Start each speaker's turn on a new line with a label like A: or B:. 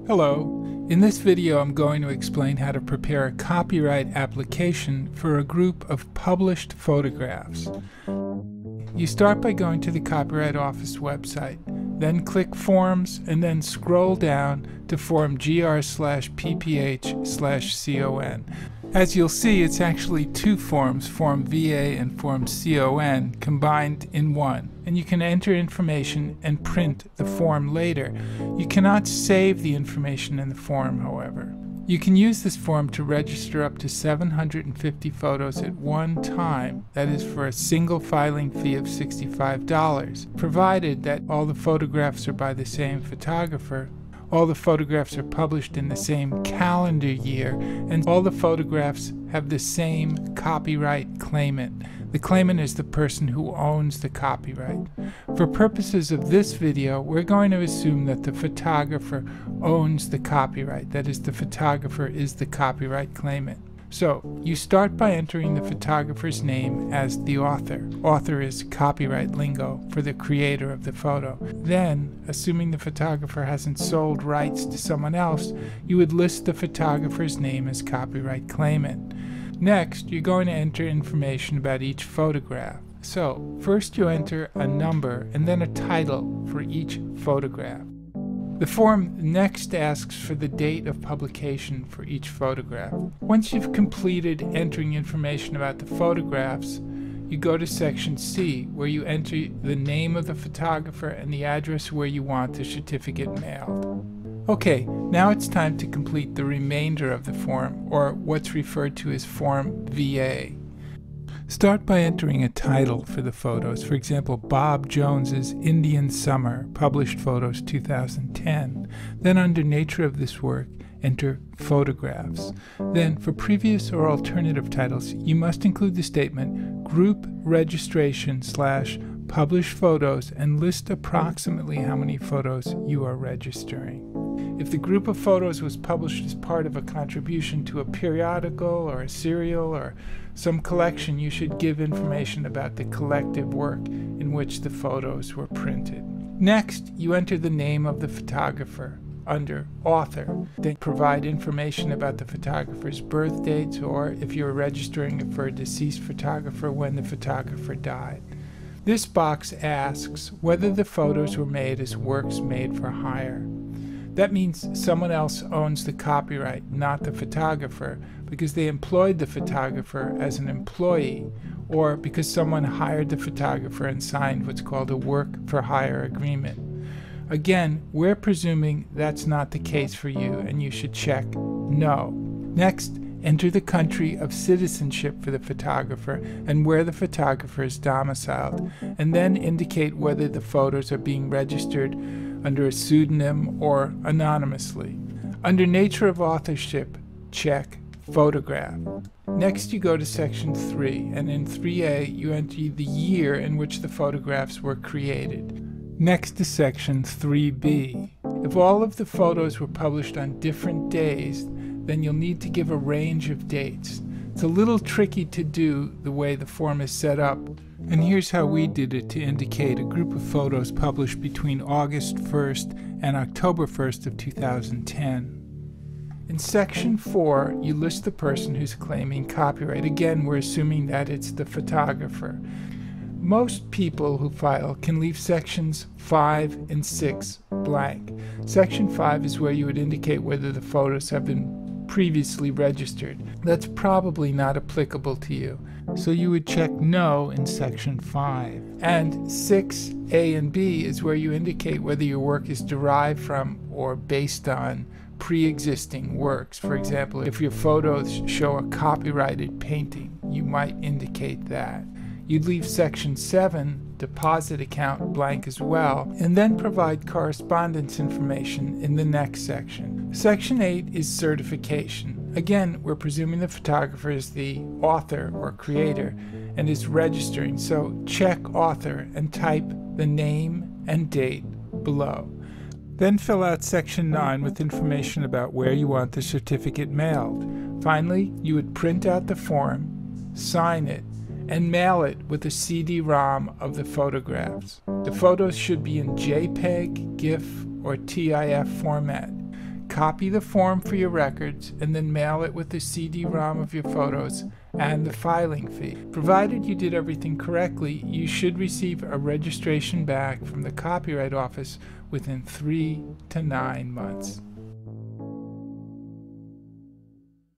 A: Hello. In this video I'm going to explain how to prepare a copyright application for a group of published photographs. You start by going to the Copyright Office website, then click Forms and then scroll down to Form GR/PPH/CON. As you'll see, it's actually two forms, Form VA and Form CON, combined in one, and you can enter information and print the form later. You cannot save the information in the form, however. You can use this form to register up to 750 photos at one time, that is for a single filing fee of $65, provided that all the photographs are by the same photographer, all the photographs are published in the same calendar year, and all the photographs have the same copyright claimant. The claimant is the person who owns the copyright. For purposes of this video, we're going to assume that the photographer owns the copyright. That is, the photographer is the copyright claimant. So, you start by entering the photographer's name as the author. Author is copyright lingo for the creator of the photo. Then, assuming the photographer hasn't sold rights to someone else, you would list the photographer's name as copyright claimant. Next, you're going to enter information about each photograph. So, first you enter a number and then a title for each photograph. The form next asks for the date of publication for each photograph. Once you've completed entering information about the photographs, you go to section C, where you enter the name of the photographer and the address where you want the certificate mailed. Okay, now it's time to complete the remainder of the form, or what's referred to as Form VA. Start by entering a title for the photos. For example, Bob Jones's Indian Summer, published photos 2010. Then under Nature of this work, enter Photographs. Then for previous or alternative titles, you must include the statement Group Registration / Published Photos and list approximately how many photos you are registering. If the group of photos was published as part of a contribution to a periodical or a serial or some collection, you should give information about the collective work in which the photos were printed. Next, you enter the name of the photographer under Author. Then provide information about the photographer's birth dates, or if you're registering for a deceased photographer, when the photographer died. This box asks whether the photos were made as works made for hire. That means someone else owns the copyright, not the photographer, because they employed the photographer as an employee, or because someone hired the photographer and signed what's called a work for hire agreement. Again, we're presuming that's not the case for you, and you should check no. Next, enter the country of citizenship for the photographer and where the photographer is domiciled, and then indicate whether the photos are being registered under a pseudonym or anonymously. Under Nature of Authorship, check Photograph. Next you go to section 3, and in 3A you enter the year in which the photographs were created. Next to section 3B. If all of the photos were published on different days, then you'll need to give a range of dates. It's a little tricky to do the way the form is set up, and here's how we did it to indicate a group of photos published between August 1st and October 1st of 2010. In section 4, you list the person who's claiming copyright. Again, we're assuming that it's the photographer. Most people who file can leave sections 5 and 6 blank. Section 5 is where you would indicate whether the photos have been previously registered. That's probably not applicable to you, so you would check no in section 5. And 6A and B is where you indicate whether your work is derived from or based on pre-existing works. For example, if your photos show a copyrighted painting, you might indicate that. You'd leave section 7, deposit account, blank as well, and then provide correspondence information in the next section. Section 8 is certification. Again, we're presuming the photographer is the author or creator and is registering, so check author and type the name and date below. Then fill out section 9 with information about where you want the certificate mailed. Finally, you would print out the form, sign it, and mail it with a CD-ROM of the photographs. The photos should be in JPEG, GIF, or TIFF format. Copy the form for your records and then mail it with the CD-ROM of your photos and the filing fee. Provided you did everything correctly, you should receive a registration back from the Copyright Office within 3 to 9 months.